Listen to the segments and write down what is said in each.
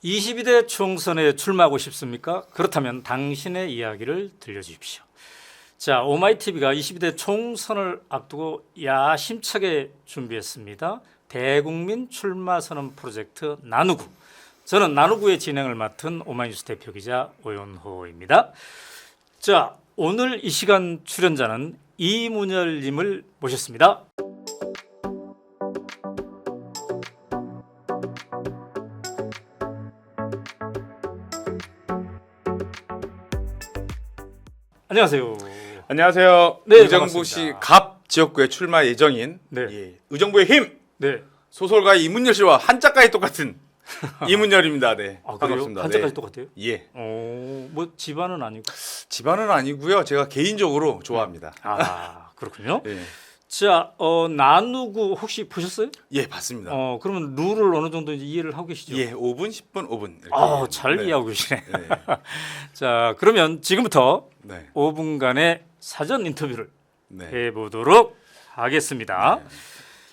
22대 총선에 출마하고 싶습니까? 그렇다면 당신의 이야기를 들려주십시오. 자, 오마이TV가 22대 총선을 앞두고 야심차게 준비했습니다. 대국민 출마 선언 프로젝트 나누구. 저는 나누구의 진행을 맡은 오마이뉴스 대표기자 오연호입니다. 자, 오늘 이 시간 출연자는 이문열님을 모셨습니다. 안녕하세요. 안녕하세요. 네, 의정부시 반갑습니다. 갑 지역구에 출마 예정인 네. 의정부의 힘 네. 소설가 이문열 씨와 한자까지 똑같은 이문열입니다. 네. 아, 그래요? 반갑습니다. 한자까지 네. 똑같아요? 예. 뭐 집안은 아니고. 집안은 아니고요. 제가 개인적으로 좋아합니다. 아, 그렇군요. 예. 자, 나누구 혹시 보셨어요? 예, 봤습니다. 그러면 룰을 어느 정도 이제 이해를 하고 계시죠? 예, 5분, 10분, 5분. 이렇게. 아, 잘 네. 이해하고 계시네. 네. 자, 그러면 지금부터 네. 5분간의 사전 인터뷰를 네. 해보도록 하겠습니다.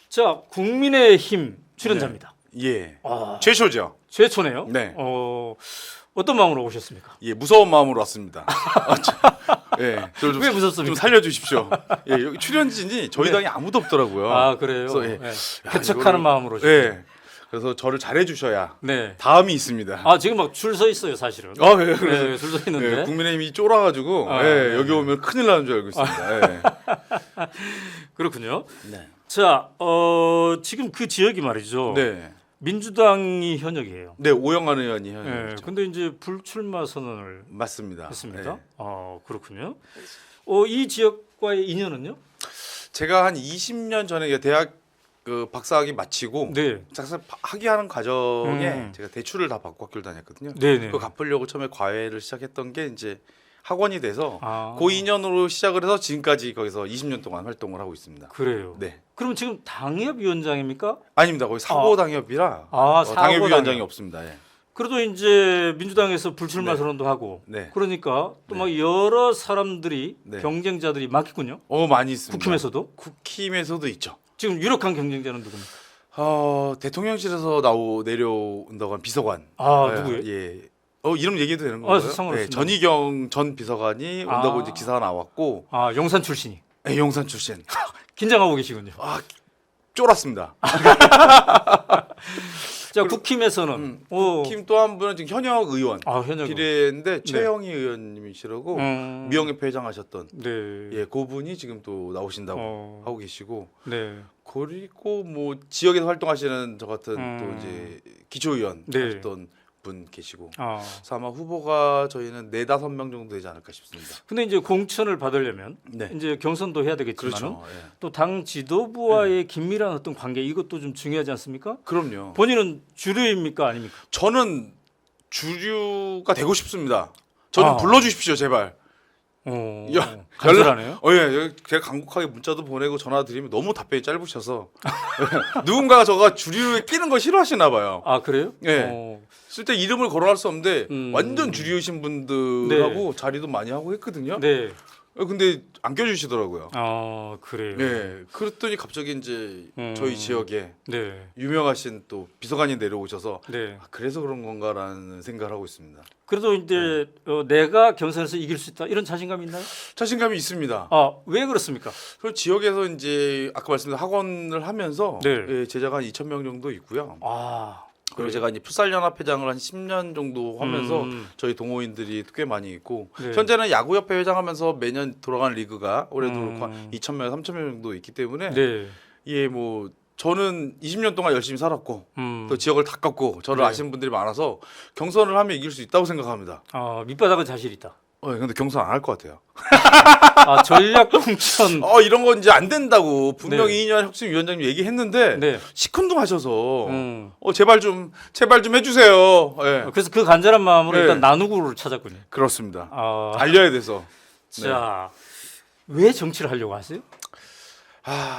자, 국민의힘 출연자입니다. 예. 아, 최초죠. 최초네요. 네. 어떤 마음으로 오셨습니까? 예, 무서운 마음으로 왔습니다. 예. 저를 왜 무섭습니까? 좀 살려주십시오. 예, 여기 출연진이 저희 네. 당에 아무도 없더라고요. 아, 그래요? 그래서, 예. 네. 야, 개척하는 이거를- 마음으로 오셨어요. 예. 그래서 저를 잘해주셔야 네. 다음이 있습니다. 아, 지금 막 줄 서 있어요, 사실은. 예, 그래서 네, 줄 서 있는데. 예, 국민의힘이 쫄아가지고 아, 예, 네. 여기 오면 큰일 나는 줄 알고 있습니다. 예. 그렇군요. 네. 자, 지금 그 지역이 말이죠. 네. 민주당이 현역이에요. 네, 오영환 의원이 네, 현역이죠. 근데 이제 불출마 선언을 맞습니다. 했습니다. 예. 그렇군요. 이 지역과의 인연은요? 제가 한 20년 전에 대학 그 박사학위 마치고 네, 작사 학위하는 과정에 음. 제가 대출을 다 받고 학교를 다녔거든요. 네, 네. 그거 갚으려고 처음에 과외를 시작했던 게 이제 학원이 돼서 아, 그 인연으로 시작을 해서 지금까지 거기서 20년 동안 활동을 하고 있습니다. 그래요. 네. 그럼 지금 당협위원장입니까? 아닙니다. 거기 사고 당협이라 사고 당협위원장이 당협. 없습니다. 예. 그래도 이제 민주당에서 불출마 네. 선언도 하고. 네. 그러니까 또 네. 막 여러 사람들이 네. 경쟁자들이 많겠군요. 많이 있습니다. 국힘에서도. 국힘에서도 있죠. 지금 유력한 경쟁자는 누굽니까? 대통령실에서 내려온다고 한 비서관. 누구예요? 예. 이름 얘기해도 되는 건가요? 상관없습니다. 전희경 전 비서관이 온다고 이제 기사가 나왔고, 용산 출신이. 용산 출신. 긴장하고 계시군요. 쫄았습니다. 자, 국힘에서는 국힘 또 한 분은 지금 현역 의원. 현역. 비례인데 최영희 의원님이시라고 미영협회 회장하셨던 네. 예, 그분이 지금 또 나오신다고 하고 계시고, 네. 그리고 뭐 지역에서 활동하시는 저 같은 또 음. 이제 기초의원 네. 하셨던 분 계시고, 아. 그래서 아마 후보가 저희는 4-5명 정도 되지 않을까 싶습니다. 근데 이제 공천을 받으려면 네. 이제 경선도 해야 되겠지만 그렇죠. 예. 또 당 지도부와의 긴밀한 어떤 관계 이것도 좀 중요하지 않습니까? 그럼요. 본인은 주류입니까 아닙니까? 저는 주류가 되고 싶습니다. 저는 아. 불러주십시오, 제발. 간절하네요. 예, 제가 간곡하게 문자도 보내고 전화 드리면 너무 답변이 짧으셔서 누군가가 저가 주류에 끼는 거 싫어하시나 봐요. 아, 그래요? 예. 쓸 때 이름을 거론할 수 없는데 완전 주류이신 분들하고 자리도 많이 하고 했거든요. 네. 근데 안 껴주시더라고요. 그래요. 예, 그랬더니 갑자기 이제 저희 지역에 네. 유명하신 또 비서관이 내려오셔서 네. 그래서 그런 건가라는 생각을 하고 있습니다. 그래도 이제 내가 경선에서 이길 수 있다 이런 자신감이 있나요? 자신감이 있습니다. 왜 그렇습니까? 그 지역에서 이제 아까 말씀드린 학원을 하면서 네. 예, 제자가 한 2,000명 정도 있고요. 그리고 그래요? 제가 이제 풋살연합회장을 한 10년 정도 하면서 저희 동호인들이 꽤 많이 있고, 네. 현재는 야구협회 회장하면서 매년 돌아가는 리그가 올해도 음. 한 2,000명, 3,000명 정도 있기 때문에 네. 예, 뭐 저는 20년 동안 열심히 살았고 음. 또 지역을 닦았고 저를 네. 아시는 분들이 많아서 경선을 하면 이길 수 있다고 생각합니다. 밑바닥은 자신 있다. 근데 경선 안 할 것 같아요. 전략 공천. 이런 건 이제 안 된다고 분명히 네. 이인영 혁신위원장님 얘기했는데 네. 시큰둥하셔서 제발 좀 해주세요. 예. 그래서 그 간절한 마음으로 네. 일단 나누구를 찾았군요. 그렇습니다. 아, 알려야 돼서. 자, 왜 정치를 하려고 하세요?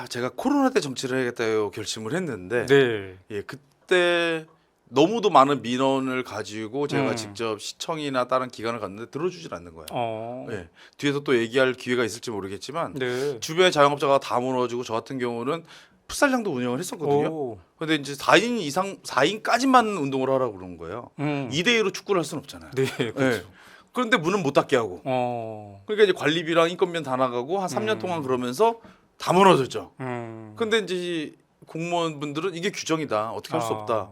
제가 코로나 때 정치를 해야겠다고 결심을 했는데 네. 예, 그때 너무도 많은 민원을 가지고 제가 직접 시청이나 다른 기관을 갔는데 들어주질 않는 거예요. 예, 뒤에서 또 얘기할 기회가 있을지 모르겠지만 네. 주변의 자영업자가 다 무너지고 저 같은 경우는 풋살장도 운영을 했었거든요. 오. 근데 이제 4인 이상 4인까지만 운동을 하라고 그러는 거예요. 2대 2로 축구를 할 수는 없잖아요. 네, 그렇죠. 그런데 문은 못 닫게 하고. 그러니까 이제 관리비랑 인건비는 다 나가고 한 3년 동안 그러면서 다 무너졌죠. 근데 이제 공무원분들은 이게 규정이다. 어떻게 할 수 없다.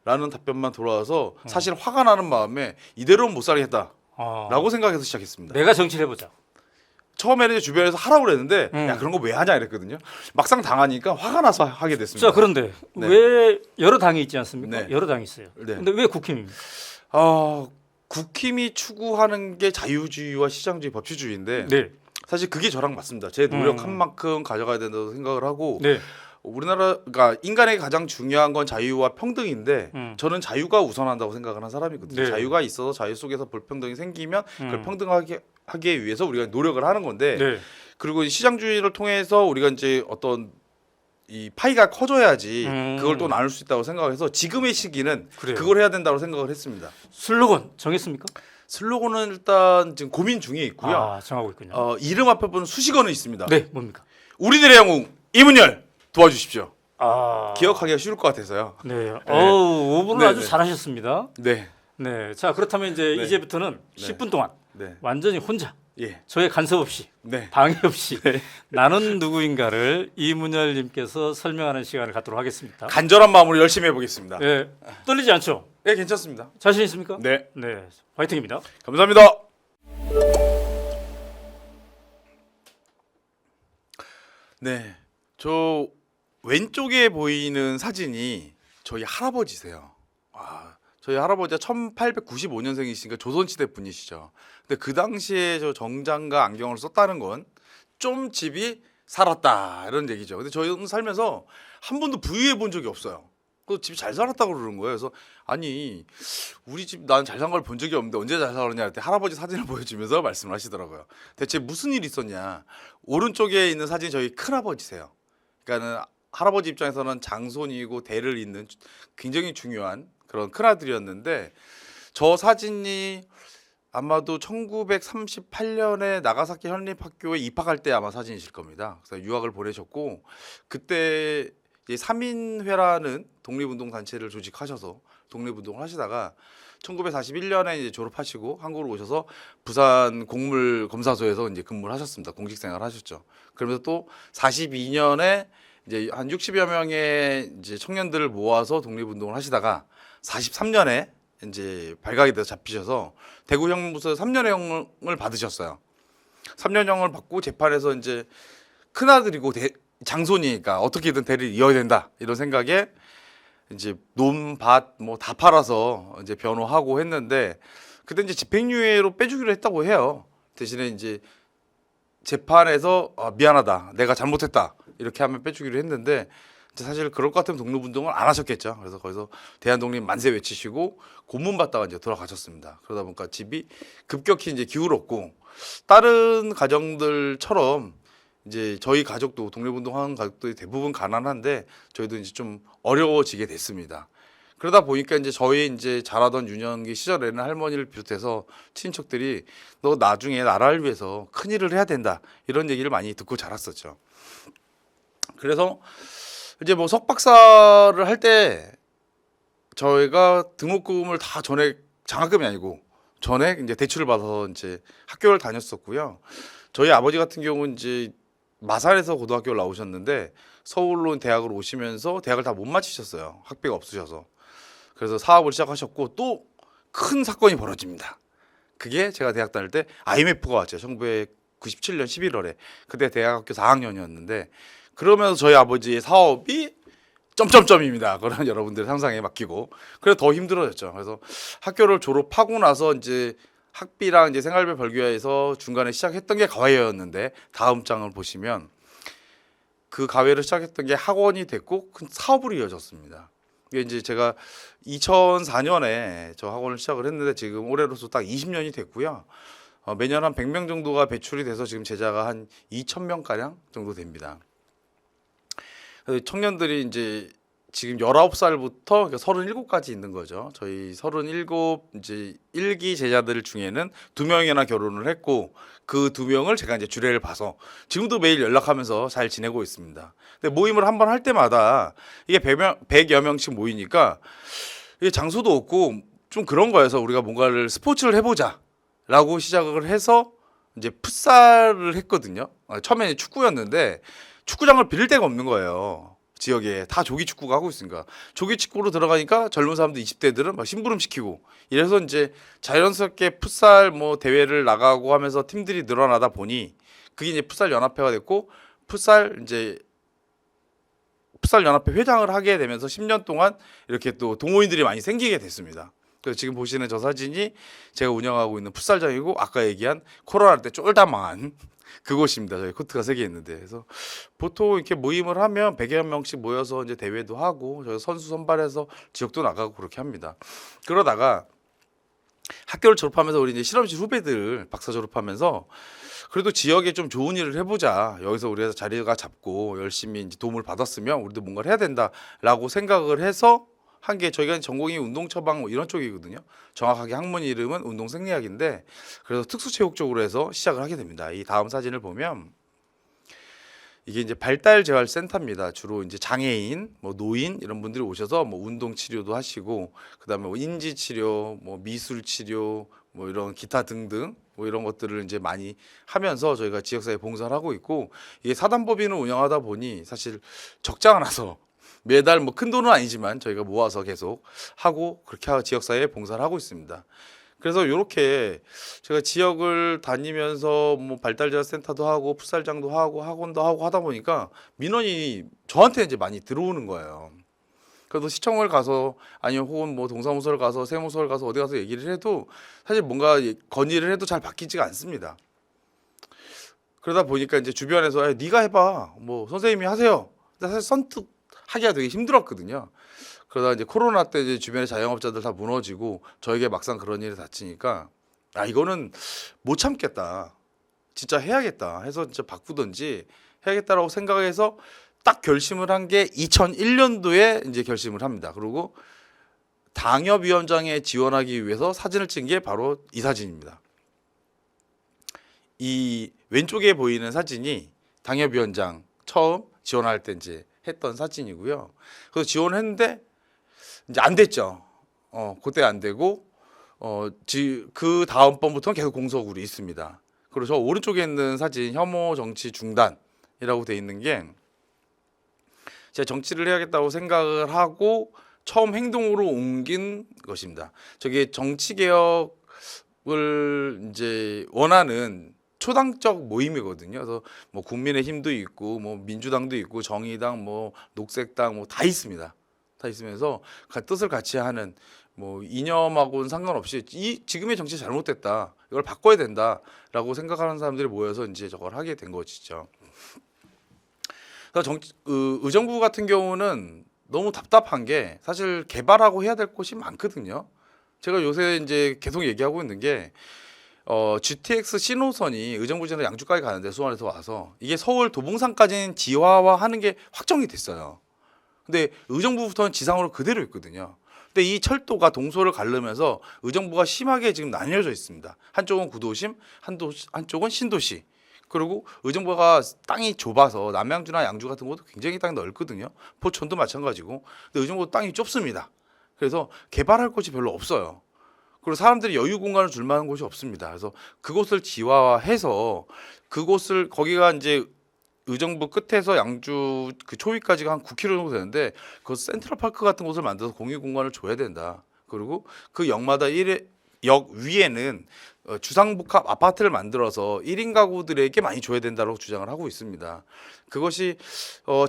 라는 답변만 돌아와서 사실 화가 나는 마음에 이대로는 못 살겠다. 라고 생각해서 시작했습니다. 내가 정치를 해보자. 처음에는 이제 주변에서 하라고 그랬는데 야 그런 거 왜 하냐 이랬거든요. 막상 당하니까 화가 나서 하게 됐습니다. 자, 그런데 네. 왜 여러 당이 있지 않습니까? 네. 여러 당이 있어요. 네. 근데 왜 국힘입니까? 국힘이 추구하는 게 자유주의와 시장주의, 법치주의인데 네. 사실 그게 저랑 맞습니다. 제 노력한 만큼 가져가야 된다고 생각을 하고 네. 우리나라가 인간에게 가장 중요한 건 자유와 평등인데 저는 자유가 우선한다고 생각을 한 사람이거든요. 네. 자유가 있어서 자유 속에서 불평등이 생기면 그걸 평등하게 하기 위해서 우리가 노력을 하는 건데 네. 그리고 이 시장주의를 통해서 우리가 이제 어떤 이 파이가 커져야지 그걸 또 나눌 수 있다고 생각해서 지금의 시기는 그래요. 그걸 해야 된다고 생각을 했습니다. 슬로건 정했습니까? 슬로건은 일단 지금 고민 중에 있고요. 정하고 있군요. 이름 앞에 보는 수식어는 있습니다. 네, 뭡니까? 우리들의 영웅 이문열 도와주십시오. 아, 기억하기가 쉬울 것 같아서요. 네. 어우, 5분을 네, 아주 네. 잘하셨습니다. 네, 네. 자, 그렇다면 이제 네. 이제부터는 네. 10분 동안 네, 완전히 혼자 예, 저의 간섭 없이 네. 방해 없이 나는 누구인가를 이문열님께서 설명하는 시간을 갖도록 하겠습니다. 간절한 마음으로 열심히 해보겠습니다. 네, 떨리지 않죠? 네, 괜찮습니다. 자신 있습니까? 네, 네, 화이팅입니다. 감사합니다. 네, 저 왼쪽에 보이는 사진이 저희 할아버지세요. 저희 할아버지가 1895년생이시니까 조선시대 분이시죠. 근데 그 당시에 저 정장과 안경을 썼다는 건 좀 집이 살았다 이런 얘기죠. 근데 저희는 살면서 한 번도 부유해 본 적이 없어요. 그 집이 잘 살았다고 그러는 거예요. 그래서 아니 우리 집 난 잘 산 걸 본 적이 없는데 언제 잘 살았냐 할 때 할아버지 사진을 보여주면서 말씀을 하시더라고요. 대체 무슨 일이 있었냐. 오른쪽에 있는 사진이 저희 큰아버지세요. 그러니까는 할아버지 입장에서는 장손이고 대를 잇는 굉장히 중요한 그런 큰아들이었는데 저 사진이 아마도 1938년에 나가사키 현립학교에 입학할 때 아마 사진이실 겁니다. 그래서 유학을 보내셨고 그때 3인회라는 독립운동 단체를 조직하셔서 독립운동을 하시다가 1941년에 이제 졸업하시고 한국으로 오셔서 부산 곡물 검사소에서 이제 근무를 하셨습니다. 공직 생활을 하셨죠. 그러면서 또 42년에 이제 한 60여 명의 이제 청년들을 모아서 독립운동을 하시다가 43년에 이제 발각이 돼서 잡히셔서 대구 형무소에 3년형을 받으셨어요. 3년형을 받고 재판에서 이제 큰아들이고 장손이니까 어떻게든 대를 이어야 된다 이런 생각에 이제 논밭 뭐 다 팔아서 이제 변호하고 했는데 그때 이제 집행유예로 빼주기로 했다고 해요. 대신에 이제 재판에서 미안하다 내가 잘못했다 이렇게 하면 빼주기로 했는데 사실 그럴 것 같으면 독립운동을 안 하셨겠죠. 그래서 거기서 대한독립 만세 외치시고 고문 받다가 이제 돌아가셨습니다. 그러다 보니까 집이 급격히 이제 기울었고 다른 가정들처럼 이제 저희 가족도 독립운동하는 가족들이 대부분 가난한데 저희도 이제 좀 어려워지게 됐습니다. 그러다 보니까 이제 저희 이제 자라던 유년기 시절에는 할머니를 비롯해서 친척들이 너 나중에 나라를 위해서 큰 일을 해야 된다 이런 얘기를 많이 듣고 자랐었죠. 그래서 이제 뭐 석박사를 할 때 저희가 등록금을 다 전액 장학금이 아니고 전액 이제 대출을 받아서 이제 학교를 다녔었고요. 저희 아버지 같은 경우는 이제 마산에서 고등학교를 나오셨는데 서울로 대학을 오시면서 대학을 다 못 마치셨어요. 학비가 없으셔서. 그래서 사업을 시작하셨고 또 큰 사건이 벌어집니다. 그게 제가 대학 다닐 때 IMF가 왔죠. 1997년 11월에. 그때 대학학교 4학년이었는데 그러면서 저희 아버지의 사업이 점점점입니다. 그런 여러분들의 상상에 맡기고 그래서 더 힘들어졌죠. 그래서 학교를 졸업하고 나서 이제 학비랑 이제 생활비 벌기위해서 중간에 시작했던 게 가회였는데 다음 장을 보시면 그 가회를 시작했던 게 학원이 됐고 큰 사업으로 이어졌습니다. 이게 이제 제가 2004년에 저 학원을 시작을 했는데 지금 올해로서 딱 20년이 됐고요. 매년 한 100명 정도가 배출이 돼서 지금 제자가 한 2,000명 가량 정도 됩니다. 청년들이 이제 지금 19살부터 그러니까 37까지 있는 거죠. 저희 37 이제 1기 제자들 중에는 2명이나 결혼을 했고 그 2명을 제가 이제 주례를 봐서 지금도 매일 연락하면서 잘 지내고 있습니다. 근데 모임을 한번 할 때마다 이게 100여 명씩 모이니까 이게 장소도 없고 좀 그런 거여서 우리가 뭔가를 스포츠를 해보자라고 시작을 해서 이제 풋살을 했거든요. 처음에는 축구였는데 축구장을 빌릴 데가 없는 거예요. 지역에 다 조기 축구가 하고 있으니까 조기 축구로 들어가니까 젊은 사람들 20대들은 막 심부름 시키고 이래서 이제 자연스럽게 풋살 뭐 대회를 나가고 하면서 팀들이 늘어나다 보니 그게 이제 풋살 연합회가 됐고 풋살 연합회 회장을 하게 되면서 10년 동안 이렇게 또 동호인들이 많이 생기게 됐습니다. 그래서 지금 보시는 저 사진이 제가 운영하고 있는 풋살장이고 아까 얘기한 코로나 때 쫄다 망한 그곳입니다. 저희 코트가 3개 있는데. 그래서 보통 이렇게 모임을 하면 100여 명씩 모여서 이제 대회도 하고 저희 선수 선발해서 지역도 나가고 그렇게 합니다. 그러다가 학교를 졸업하면서 우리 이제 실험실 후배들 박사 졸업하면서 그래도 지역에 좀 좋은 일을 해보자. 여기서 우리가 자리가 잡고 열심히 이제 도움을 받았으면 우리도 뭔가를 해야 된다라고 생각을 해서 한 게 저희가 전공이 운동 처방 뭐 이런 쪽이거든요. 정확하게 학문 이름은 운동 생리학인데 그래서 특수체육 쪽으로 해서 시작을 하게 됩니다. 이 다음 사진을 보면 이게 이제 발달 재활 센터입니다. 주로 이제 장애인, 뭐 노인 이런 분들이 오셔서 뭐 운동 치료도 하시고 그다음에 뭐 인지 치료, 뭐 미술 치료, 뭐 이런 기타 등등 뭐 이런 것들을 이제 많이 하면서 저희가 지역사회 봉사를 하고 있고 이게 사단법인을 운영하다 보니 사실 적자가 나서 매달 뭐 큰 돈은 아니지만 저희가 모아서 계속 하고 그렇게 지역사회에 봉사를 하고 있습니다. 그래서 이렇게 제가 지역을 다니면서 뭐 발달재활센터도 하고 풋살장도 하고 학원도 하고 하다 보니까 민원이 저한테 이제 많이 들어오는 거예요. 그래도 시청을 가서 아니면 혹은 뭐 동사무소를 가서 세무서를 가서 어디 가서 얘기를 해도 사실 뭔가 건의를 해도 잘 바뀌지가 않습니다. 그러다 보니까 이제 주변에서 네가 해봐 뭐 선생님이 하세요. 근데 사실 선뜻 하기가 되게 힘들었거든요. 그러다 이제 코로나 때 이제 주변의 자영업자들 다 무너지고 저에게 막상 그런 일이 닥치니까 아 이거는 못 참겠다. 진짜 해야겠다 해서 진짜 바꾸든지 해야겠다라고 생각해서 딱 결심을 한 게 2001년도에 이제 결심을 합니다. 그리고 당협위원장에 지원하기 위해서 사진을 찍은 게 바로 이 사진입니다. 이 왼쪽에 보이는 사진이 당협위원장 처음 지원할 때 이제 했던 사진이고요. 그래서 지원했는데 이제 안 됐죠. 그때 안 되고 그 다음 번부터는 계속 공석으로 있습니다. 그리고 저 오른쪽에 있는 사진 혐오 정치 중단이라고 돼 있는 게 제가 정치를 해야겠다고 생각을 하고 처음 행동으로 옮긴 것입니다. 저게 정치 개혁을 이제 원하는 초당적 모임이거든요. 그래서 뭐 국민의힘도 있고 뭐 민주당도 있고 정의당 뭐 녹색당 뭐 다 있습니다. 다 있으면서 뜻을 같이 하는 뭐 이념하고는 상관없이 지금의 정치 잘못됐다. 이걸 바꿔야 된다라고 생각하는 사람들이 모여서 이제 저걸 하게 된 것이죠. 그래서 의정부 같은 경우는 너무 답답한 게 사실 개발하고 해야 될 곳이 많거든요. 제가 요새 이제 계속 얘기하고 있는 게 GTX 신호선이 의정부에서 양주까지 가는데 수원에서 와서 이게 서울 도봉산까지는 지하화하는 게 확정이 됐어요. 근데 의정부부터는 지상으로 그대로 있거든요. 근데 이 철도가 동서를 가르면서 의정부가 심하게 지금 나뉘어져 있습니다. 한쪽은 구도심, 한쪽은 신도시. 그리고 의정부가 땅이 좁아서 남양주나 양주 같은 곳도 굉장히 땅이 넓거든요. 포천도 마찬가지고. 근데 의정부 땅이 좁습니다. 그래서 개발할 곳이 별로 없어요. 그리고 사람들이 여유 공간을 줄 만한 곳이 없습니다. 그래서 그곳을 지화해서 거기가 이제 의정부 끝에서 양주 그 초위까지가 한 9km 정도 되는데 그 센트럴파크 같은 곳을 만들어서 공유 공간을 줘야 된다. 그리고 그 역마다 역 위에는 주상복합 아파트를 만들어서 1인 가구들에게 많이 줘야 된다고 주장을 하고 있습니다. 그것이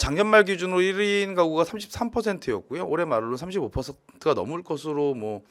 작년 말 기준으로 1인 가구가 33%였고요. 올해 말로 35%가 넘을 것으로 뭐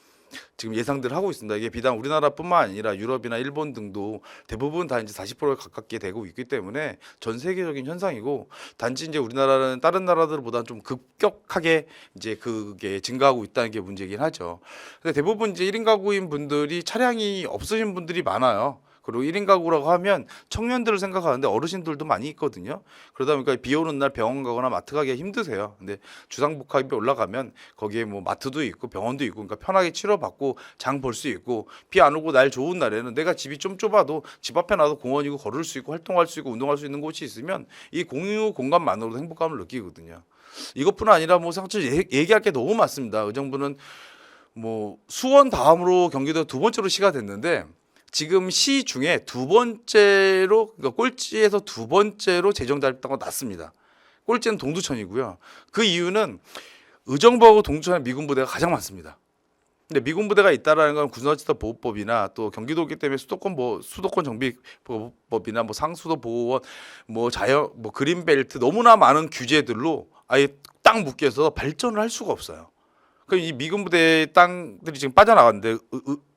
지금 예상들 하고 있습니다. 이게 비단 우리나라뿐만 아니라 유럽이나 일본 등도 대부분 다 이제 40%에 가깝게 되고 있기 때문에 전 세계적인 현상이고 단지 이제 우리나라는 다른 나라들보다 좀 급격하게 이제 그게 증가하고 있다는 게 문제긴 하죠. 근데 대부분 이제 1인 가구인 분들이 차량이 없으신 분들이 많아요. 그리고 1인 가구라고 하면 청년들을 생각하는데 어르신들도 많이 있거든요. 그러다 보니까 비 오는 날 병원 가거나 마트 가기가 힘드세요. 근데 주상복합이 올라가면 거기에 뭐 마트도 있고 병원도 있고 그러니까 편하게 치료받고 장 볼 수 있고 비 안 오고 날 좋은 날에는 내가 집이 좀 좁아도 집 앞에 나도 공원이고 걸을 수 있고 활동할 수 있고 운동할 수 있는 곳이 있으면 이 공유 공간만으로도 행복감을 느끼거든요. 이것뿐 아니라 뭐 사실 얘기할 게 너무 많습니다. 의정부는 뭐 수원 다음으로 경기도 두 번째로 시가 됐는데 지금 시 중에 두 번째로 그러니까 꼴찌에서 두 번째로 재정 달성도가 낮습니다. 꼴찌는 동두천이고요. 그 이유는 의정부하고 동두천에 미군 부대가 가장 많습니다. 근데 미군 부대가 있다라는 건 군사지도 보호법이나 또 경기도이기 때문에 수도권 정비법이나 뭐 상수도 보호원, 뭐 자연, 뭐 그린벨트 너무나 많은 규제들로 아예 딱 묶여서 발전을 할 수가 없어요. 그럼 이 미군 부대 땅들이 지금 빠져나갔는데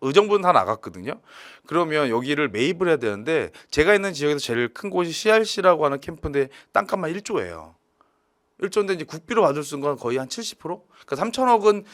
의정부는 다 나갔거든요. 그러면 여기를 매입을 해야 되는데 제가 있는 지역에서 제일 큰 곳이 CRC라고 하는 캠프인데 땅값만 1조예요. 1조인데 이제 국비로 받을 수 있는 건 거의 한 70%? 그러니까 3천억은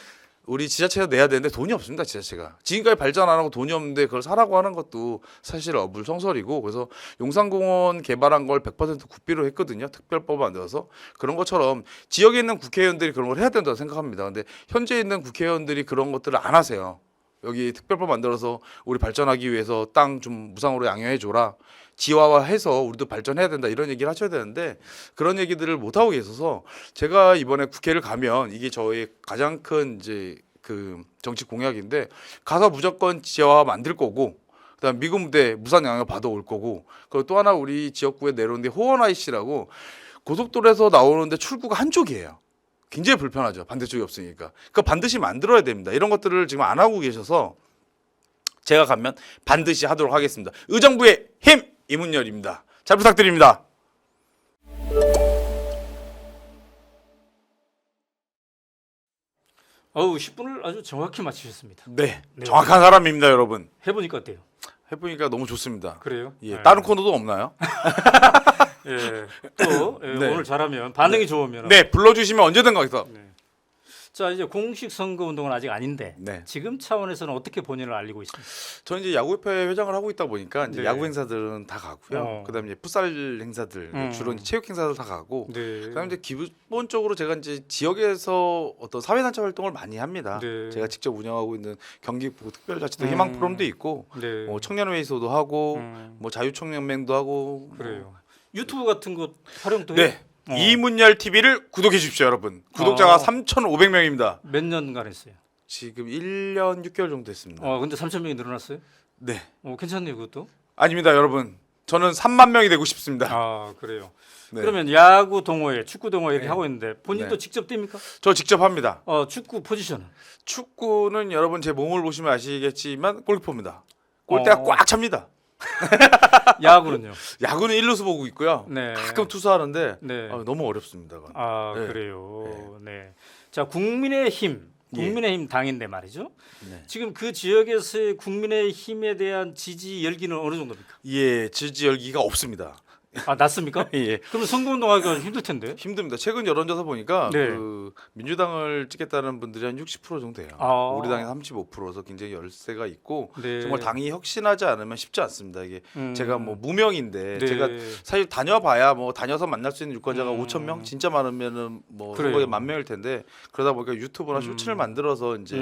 우리 지자체가 내야 되는데 돈이 없습니다. 지자체가 지금까지 발전 안 하고 돈이 없는데 그걸 사라고 하는 것도 사실 어불성설이고 그래서 용산공원 개발한 걸 100% 국비로 했거든요. 특별법 만들어서 그런 것처럼 지역에 있는 국회의원들이 그런 걸 해야 된다고 생각합니다. 근데 현재 있는 국회의원들이 그런 것들을 안 하세요. 여기 특별법 만들어서 우리 발전하기 위해서 땅 좀 무상으로 양해해 줘라. 지화화해서 우리도 발전해야 된다 이런 얘기를 하셔야 되는데 그런 얘기들을 못 하고 계셔서 제가 이번에 국회를 가면 이게 저의 가장 큰 이제 그 정치 공약인데 가서 무조건 지화화 만들 거고 그다음 미군 부대 무상 양해 받아올 거고 그리고 또 하나 우리 지역구에 내려오는데 호원 IC라고 고속도로에서 나오는데 출구가 한쪽이에요. 굉장히 불편하죠. 반대쪽이 없으니까. 그러니까 반드시 만들어야 됩니다. 이런 것들을 지금 안 하고 계셔서 제가 가면 반드시 하도록 하겠습니다. 의정부의 힘 이문열입니다. 잘 부탁드립니다. 어우 10분을 아주 정확히 맞추셨습니다. 네, 네. 정확한 사람입니다, 여러분. 해보니까 어때요? 해보니까 너무 좋습니다. 그래요? 예, 네. 다른 코너도 없나요? 예, 또 예, 네. 오늘 잘하면 반응이 좋으면 네, 불러주시면 언제든 가서. 네. 자 이제 공식 선거 운동은 아직 아닌데 네. 지금 차원에서는 어떻게 본인을 알리고 있습니까? 저는 이제 야구협회 회장을 하고 있다 보니까 이제 네. 야구 행사들은 다 가고요. 그다음에 이제 풋살 행사들, 주로 이제 체육 행사들 다 가고. 네. 그다음에 이제 기본적으로 제가 이제 지역에서 어떤 사회단체 활동을 많이 합니다. 네. 제가 직접 운영하고 있는 경기북 특별자치도 희망 포럼도 있고, 네. 뭐 청년회의소도 하고, 음. 뭐 자유청년맹도 하고. 그래요. 유튜브 같은 거 활용도 해요? 네. 이문열 TV를 구독해 주십시오, 여러분. 구독자가 3,500명입니다. 몇 년간 했어요? 지금 1년 6개월 정도 됐습니다. 근데 3,000명이 늘어났어요? 네. 괜찮네요, 그것도. 아닙니다, 여러분. 저는 3만 명이 되고 싶습니다. 아, 그래요. 네. 그러면 야구 동호회, 축구 동호회 이렇게 네. 하고 있는데 본인도 네. 직접 뜁니까? 저 직접 합니다. 축구 포지션은? 축구는 여러분 제 몸을 보시면 아시겠지만 골키퍼입니다. 골대가 어. 꽉 찹니다. 야구는요? 야구는 1루수 보고 있고요. 네. 가끔 투수하는데 네. 너무 어렵습니다. 그건. 네. 그래요. 네. 자, 국민의힘 당인데 말이죠. 네. 지금 그 지역에서의 국민의힘에 대한 지지 열기는 어느 정도입니까? 예, 지지 열기가 없습니다. 낮습니까? 예. 그러면 선거운동하기가 힘들 텐데. 힘듭니다. 최근 여론조사 보니까 네. 그 민주당을 찍겠다는 분들이 한 60% 정도 돼요. 아. 우리 당이 35%서 굉장히 열세가 있고 네. 정말 당이 혁신하지 않으면 쉽지 않습니다. 이게 제가 뭐 무명인데 네. 제가 사실 다녀봐야 뭐 다녀서 만날 수 있는 유권자가 5천 명 진짜 많으면은 뭐 그래요. 거의 10,000명일 텐데 그러다 보니까 유튜브나 쇼츠를 만들어서 이제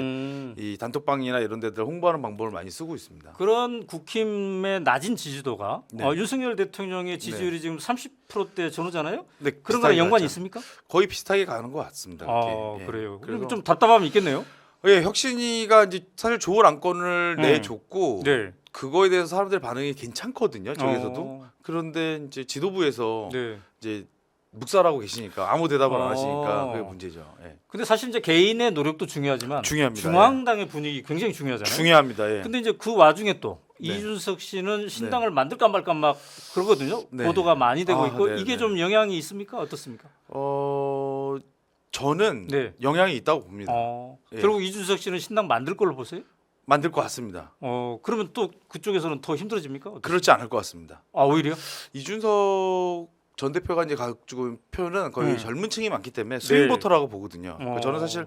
이 단톡방이나 이런 데들 홍보하는 방법을 많이 쓰고 있습니다. 그런 국힘의 낮은 지지도가 네. 윤석열 대통령의 지지율이 지금 30%대 전후잖아요. 네, 그런 거랑 비슷하게 연관이 가죠. 있습니까? 거의 비슷하게 가는 것 같습니다. 이렇게. 예. 그래요. 그래서 그럼 좀 답답함이 있겠네요. 예, 혁신이가 이제 사실 좋은 안건을 내줬고 네. 그거에 대해서 사람들 반응이 괜찮거든요. 저기서도. 그런데 이제 지도부에서 네. 이제 묵살하고 계시니까 아무 대답을 안 하시니까 어. 그게 문제죠. 예. 근데 사실 이제 개인의 노력도 중요하지만 중요합니다. 중앙당의 분위기 굉장히 중요하잖아요. 중요합니다. 예. 근데 이제 그 와중에 또 네. 이준석 씨는 신당을 만들까 말까 막 그러거든요. 네. 보도가 많이 되고 있고 네, 이게 네. 좀 영향이 있습니까? 어떻습니까? 저는 네. 영향이 있다고 봅니다. 예. 결국 이준석 씨는 신당 만들 걸로 보세요? 만들 것 같습니다. 그러면 또 그쪽에서는 더 힘들어집니까? 그렇지 않을 것 같습니다. 오히려? 이준석 전 대표가 이제 가지고 표는 거의 음. 젊은 층이 많기 때문에 스윙 보터라고 보거든요. 그러니까 저는 사실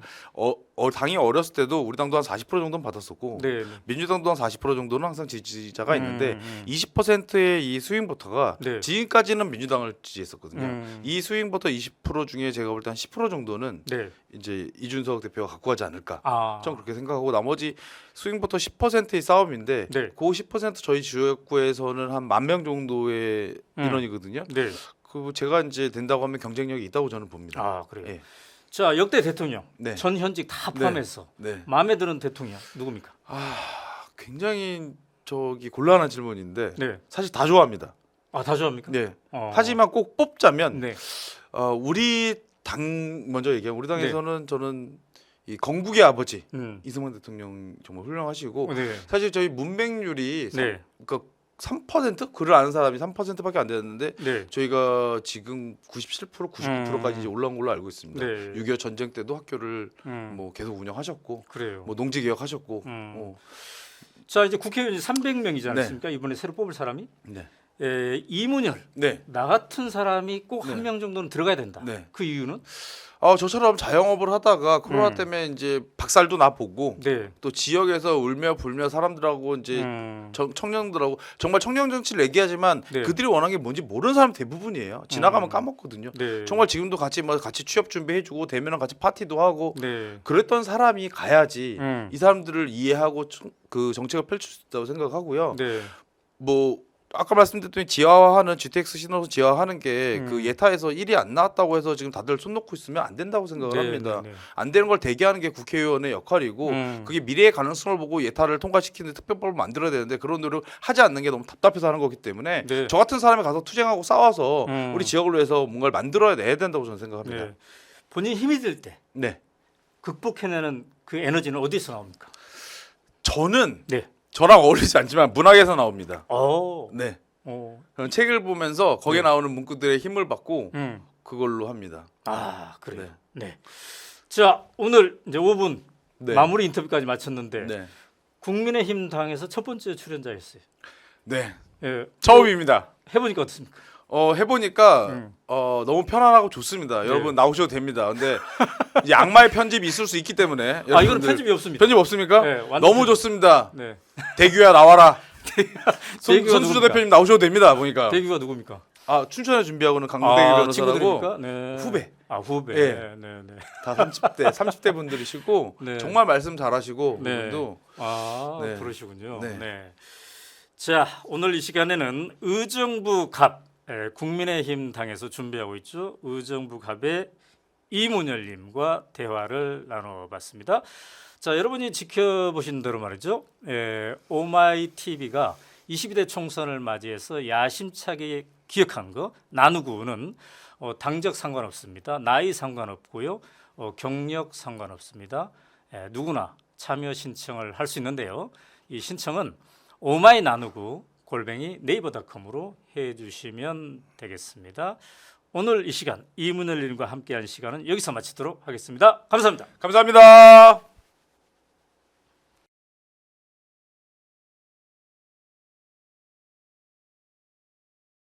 당이 어렸을 때도 우리 당도 한 40% 정도는 받았었고 네. 민주당도 한 40% 정도는 항상 지지자가 있는데 음. 20%의 이 스윙 보터가 네. 지금까지는 민주당을 지지했었거든요. 음. 이 스윙 보터 20% 중에 제가 볼 때 한 10% 정도는 네. 이제 이준석 대표가 갖고 가지 않을까. 아. 좀 그렇게 생각하고 나머지 스윙부터 10%의 싸움인데 네. 그 10% 저희 지역구에서는 한 10,000명 정도의 음. 인원이거든요. 네. 그 제가 이제 된다고 하면 경쟁력이 있다고 저는 봅니다. 아, 그래요. 예. 자, 역대 대통령 네. 전 현직 다 포함해서 네. 마음에 드는 대통령 누굽니까? 굉장히 저기 곤란한 질문인데 네. 사실 다 좋아합니다. 아, 다 좋아합니까? 네. 어. 하지만 꼭 뽑자면 네. 우리 당 먼저 얘기하면 우리 당에서는 저는 이 건국의 아버지 이승만 대통령 정말 훌륭하시고 네. 사실 저희 문맹률이 네. 그러니까 3% 글을 아는 사람이 3%밖에 안 되는데 네. 저희가 지금 97% 99%까지 이제 올라온 걸로 알고 있습니다. 네. 6.25 전쟁 때도 학교를 음. 뭐 계속 운영하셨고 그래요. 뭐 농지 개혁하셨고 자, 이제 국회의원이 300명이지 네. 않습니까? 이번에 새로 뽑을 사람이 네. 이문열 네. 나 같은 사람이 꼭 한 네. 명 정도는 들어가야 된다. 네. 그 이유는? 저처럼 자영업을 하다가 코로나 때문에 이제 박살도 나 보고 네. 또 지역에서 울며 불며 사람들하고 이제 청년들하고 정말 청년 정치를 얘기하지만 네. 그들이 원하는 게 뭔지 모르는 사람 대부분이에요. 지나가면 까먹거든요. 네. 정말 지금도 같이 취업 준비해주고 되면은 같이 파티도 하고 네. 그랬던 사람이 가야지 음. 이 사람들을 이해하고 그 정책을 펼칠 수 있다고 생각하고요. 네. 뭐 아까 말씀드렸더니 지하화하는 GTX 신호선 지하화하는 게 그 예타에서 1이 안 나왔다고 해서 지금 다들 손 놓고 있으면 안 된다고 생각을 네, 합니다. 네, 네. 안 되는 걸 대기하는 게 국회의원의 역할이고 그게 미래의 가능성을 보고 예타를 통과시키는 특별법을 만들어야 되는데 그런 노력 하지 않는 게 너무 답답해서 하는 거기 때문에 네. 저 같은 사람이 가서 투쟁하고 싸워서 음. 우리 지역을 위해서 뭔가를 만들어야 내야 된다고 저는 생각합니다. 네. 본인 힘이 들 때 네. 극복해내는 그 에너지는 어디서 나옵니까? 저는 네. 저랑 어울리지 않지만 문학에서 나옵니다. 오. 네. 오. 저는 책을 보면서 거기에 나오는 문구들의 힘을 받고 그걸로 합니다. 아, 그래요. 네. 네. 자, 오늘 이제 5분 네. 마무리 인터뷰까지 마쳤는데 네. 국민의힘 당에서 첫 번째 출연자였어요. 네. 예. 처음입니다. 해보니까 어떻습니까? 해보니까 너무 편안하고 좋습니다. 네. 여러분 나오셔도 됩니다. 근데 이제 악마의 편집이 있을 수 있기 때문에 아, 이거는 여러분들 편집이 없습니다. 편집 없습니까? 네, 완전 너무 편집. 좋습니다. 네. 대규야 나와라. 대규가 손수조 누굽니까? 대표님 나오셔도 됩니다. 보니까 대규가 누굽니까? 춘천에 준비하고는 강대기 변호사라고 친구들입니까? 네. 후배. 아, 후배. 예. 네, 네. 다 30대 분들이시고 네. 정말 말씀 잘하시고 네. 그분도 아, 네. 그러시군요. 네. 네. 자, 오늘 이 시간에는 의정부 갑 국민의힘 당에서 준비하고 있죠. 의정부 갑의 이문열님과 대화를 나눠봤습니다. 자, 여러분이 지켜보신 대로 말이죠. 오마이 TV가 22대 총선을 맞이해서 야심차게 기획한 거 나누구는 당적 상관없습니다. 나이 상관없고요. 경력 상관없습니다. 누구나 참여 신청을 할 수 있는데요. 이 신청은 오마이 나누구 네이버닷컴으로 해주시면 되겠습니다. 오늘 이 시간 이문열님과 함께한 시간은 여기서 마치도록 하겠습니다. 감사합니다. 감사합니다.